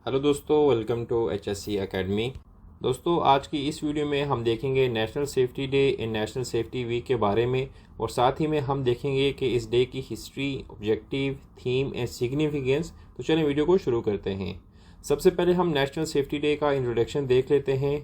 Hello दोस्तों, welcome to HSC academy. दोस्तों, आज की इस वीडियो में हम देखेंगे national safety day and national safety week के बारे में, और साथ ही में हम देखेंगे कि इस डे की history, objective, theme and significance. तो चलें वीडियो को शुरू करते हैं। सबसे पहले हम नेशनल सेफ्टी डे का इंट्रोडक्शन देख लेते हैं।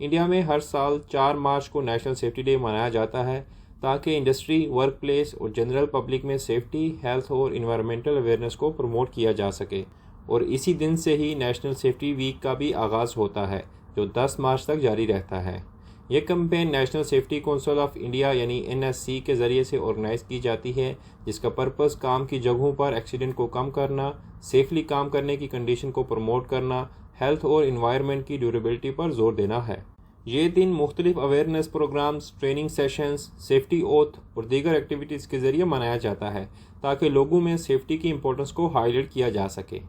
इंडिया में हर साल 4 मार्च को नेशनल सेफ्टी डे मनाया जाता है ताकि इंडस्ट्री, वर्क प्लेस और जनरल पब्लिक में सेफ्टी, हेल्थ और इन्वायरमेंटल अवेयरनेस को प्रमोट किया जा सके। और इसी दिन से ही नेशनल सेफ्टी वीक का भी आगाज़ होता है, जो 10 मार्च तक जारी रहता है। ये campaign national safety council of India यानी NSC के ज़रिए से ऑर्गेनाइज की जाती है, जिसका पर्पस काम की जगहों पर एक्सीडेंट को कम करना, सेफली काम करने की कंडीशन को प्रमोट करना, हेल्थ और इन्वायरमेंट की ड्यूरेबिलिटी पर जोर देना है। ये दिन मुख्तलिफ awareness programmes, training sessions, safety oath और दीगर एक्टिविटीज़ के ज़रिए मनाया जाता है ताकि लोगों में सेफ्टी की इम्पोर्टेंस को हाईलाइट किया जा सके।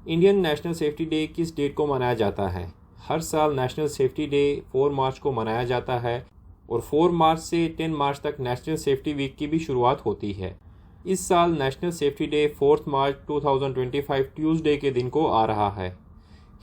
इंडियन नेशनल सेफ्टी डे किस डेट को मनाया जाता है? हर साल नेशनल सेफ्टी डे 4 मार्च को मनाया जाता है और 4 मार्च से 10 मार्च तक नेशनल सेफ्टी वीक की भी शुरुआत होती है। इस साल नेशनल सेफ्टी डे 4 मार्च 2025 ट्यूसडे के दिन को आ रहा है।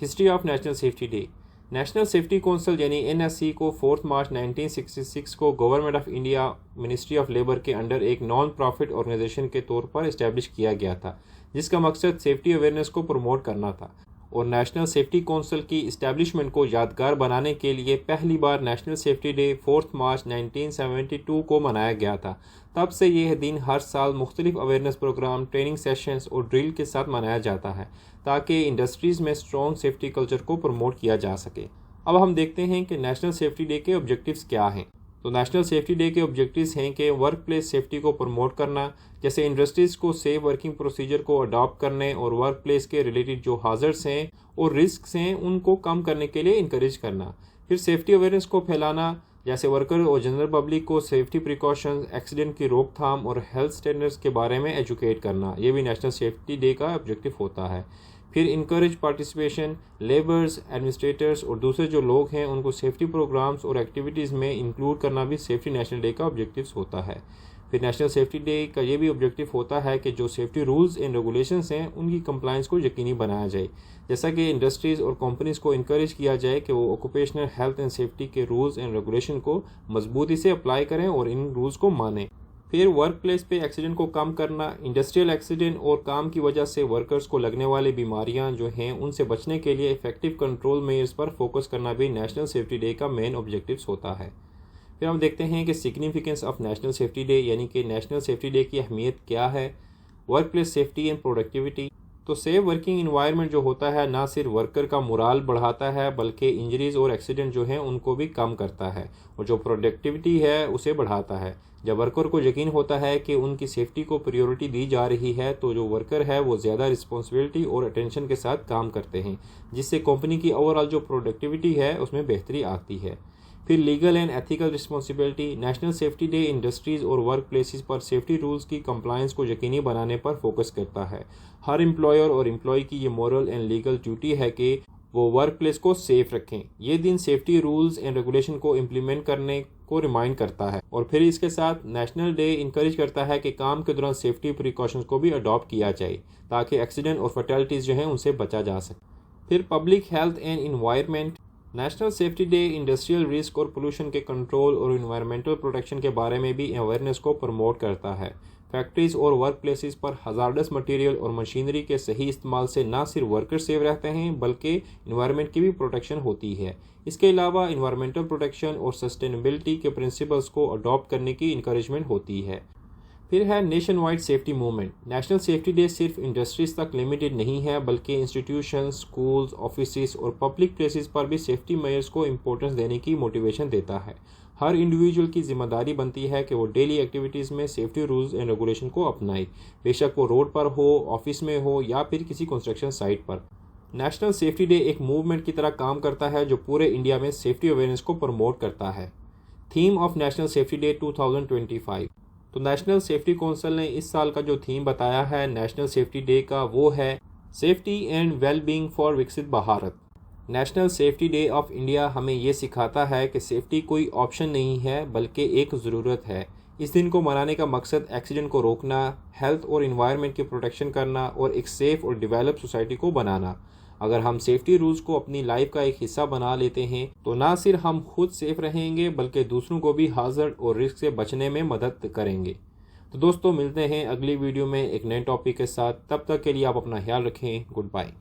History of national safety day. National safety council यानी NSC को 4 मार्च 1966 को government of India, ministry of labour के अंडर एक नॉन प्रॉफिट ऑर्गेनाइजेशन के तौर पर इस्टेब्लिश किया गया था, जिसका मकसद सेफ्टी अवेयरनेस को प्रमोट करना था। और नेशनल सेफ्टी काउंसिल की इस्टेब्लिशमेंट को यादगार बनाने के लिए पहली बार नेशनल सेफ्टी डे 4 मार्च 1972 को मनाया गया था। तब से यह दिन हर साल मुख्तलिफ अवेयरनेस प्रोग्राम, ट्रेनिंग सेशंस और ड्रिल के साथ मनाया जाता है ताकि इंडस्ट्रीज़ में स्ट्रॉन्ग सेफ्टी कल्चर को प्रमोट किया जा सके। अब हम देखते हैं कि नेशनल सेफ्टी डे के ऑब्जेक्टिव्स क्या हैं। तो नेशनल सेफ्टी डे के ऑब्जेक्टिव्स हैं कि वर्क प्लेस सेफ्टी को प्रमोट करना, जैसे इंडस्ट्रीज़ को सेफ वर्किंग प्रोसीजर को अडॉप्ट करने और वर्क प्लेस के रिलेटेड जो हाजर्स हैं और रिस्क्स हैं उनको कम करने के लिए इंकरेज करना। फिर सेफ्टी अवेयरनेस को फैलाना, जैसे वर्कर और जनरल पब्लिक को सेफ्टी प्रिकॉशंस, एक्सीडेंट की रोकथाम और हेल्थ स्टैंडर्ड्स के बारे में एजुकेट करना। ये भी नेशनल सेफ्टी डे का ऑब्जेक्टिव होता है। फिर इनकरेज पार्टिसिपेशन, लेबर्स, एडमिनिस्ट्रेटर्स और दूसरे जो लोग हैं उनको सेफ्टी प्रोग्राम्स और एक्टिविटीज़ में इंक्लूड करना भी सेफ्टी नेशनल डे का ऑब्जेक्टिव्स होता है। फिर नेशनल सेफ्टी डे का ये भी ऑब्जेक्टिव होता है कि जो सेफ्टी रूल्स एंड रेगुलेशंस हैं उनकी कंप्लायंस को यकीनी बनाया जाए, जैसा कि इंडस्ट्रीज़ और कंपनीज़ को इनकरेज किया जाए कि वो ऑक्यूपेशनल हेल्थ एंड सेफ्टी के रूल्स एंड रेगुलेशन को मजबूती से अप्लाई करें और इन रूल्स को मानें। फिर वर्क प्लेस पे एक्सीडेंट को कम करना, इंडस्ट्रियल एक्सीडेंट और काम की वजह से वर्कर्स को लगने वाली बीमारियां जो हैं उनसे बचने के लिए इफेक्टिव कंट्रोल मेजर्स पर फोकस करना भी नेशनल सेफ्टी डे का मेन ऑब्जेक्टिव्स होता है। फिर हम देखते हैं कि significance of national safety day, यानी कि नेशनल सेफ्टी डे की अहमियत क्या है। Work place safety and productivity. तो सेफ वर्किंग इन्वायरमेंट जो होता है ना सिर्फ वर्कर का मोराल बढ़ाता है बल्कि इंजरीज और एक्सीडेंट जो हैं उनको भी कम करता है, और जो प्रोडक्टिविटी है उसे बढ़ाता है। जब वर्कर को यकीन होता है कि उनकी सेफ्टी को प्रायोरिटी दी जा रही है तो जो वर्कर है वो ज़्यादा रिस्पॉन्सिबिलिटी और अटेंशन के साथ काम करते हैं, जिससे कंपनी की ओवरऑल जो प्रोडक्टिविटी है उसमें बेहतरी आती है। फिर legal and ethical responsibility. National safety day industries और वर्क प्लेसेस पर सेफ्टी रूल्स की कंप्लायंस को यकीनी बनाने पर फोकस करता है। हर एम्प्लॉयर और एम्प्लॉय की ये मॉरल एंड लीगल ड्यूटी है कि वो वर्क प्लेस को सेफ रखें। ये दिन सेफ्टी रूल्स एंड रेगुलेशन को इम्प्लीमेंट करने को रिमाइंड करता है। और फिर इसके साथ नेशनल डे इंकरेज करता है कि काम के दौरान सेफ्टी प्रिकॉशंस को भी अडॉप्ट किया जाए ताकि एक्सीडेंट और फर्टेलिटीज़ जो हैं उनसे बचा जा सके। फिर public health and environment. National safety day industrial risk और पोल्यूशन के कंट्रोल और इन्वायरमेंटल प्रोटेक्शन के बारे में भी अवेयरनेस को प्रमोट करता है। फैक्ट्रीज और वर्क प्लेसेस पर हजार्डस मटेरियल और मशीनरी के सही इस्तेमाल से न सिर्फ वर्कर सेफ रहते हैं बल्कि इन्वायरमेंट की भी प्रोटेक्शन होती है। इसके अलावा इन्वायरमेंटल प्रोटेक्शन और सस्टेनेबिलिटी के प्रिंसिपल्स को अडॉप्ट करने की इंकरेजमेंट होती है। फिर है nation wide safety movement. National safety day सिर्फ इंडस्ट्रीज तक लिमिटेड नहीं है बल्कि इंस्टीट्यूशंस, स्कूल्स, ऑफिसेज और पब्लिक प्लेसेस पर भी सेफ्टी मेजर्स को इम्पोर्टेंस देने की मोटिवेशन देता है। हर इंडिविजुअल की जिम्मेदारी बनती है कि वो डेली एक्टिविटीज़ में सेफ्टी रूल्स एंड रेगुलेशन को अपनाए, बेशक वो रोड पर हो, ऑफिस में हो या फिर किसी कंस्ट्रक्शन साइट पर। नेशनल सेफ्टी डे एक मूवमेंट की तरह काम करता है जो पूरे इंडिया में सेफ्टी अवेयरनेस को प्रमोट करता है। Theme of national safety day 2025। तो नेशनल सेफ्टी काउंसिल ने इस साल का जो थीम बताया है नेशनल सेफ्टी डे का वो है सेफ्टी एंड वेलबींग फॉर विकसित Bharat. National safety day of India हमें ये सिखाता है कि सेफ्टी कोई ऑप्शन नहीं है बल्कि एक ज़रूरत है। इस दिन को मनाने का मकसद एक्सीडेंट को रोकना, हेल्थ और इन्वायरमेंट की प्रोटेक्शन करना और एक सेफ और डेवलप सोसाइटी को बनाना। अगर हम सेफ्टी रूल्स को अपनी लाइफ का एक हिस्सा बना लेते हैं तो ना सिर्फ हम खुद सेफ रहेंगे बल्कि दूसरों को भी हाजर और रिस्क से बचने में मदद करेंगे। तो दोस्तों मिलते हैं अगली वीडियो में एक नए टॉपिक के साथ। तब तक के लिए आप अपना ख्याल रखें। Good bye.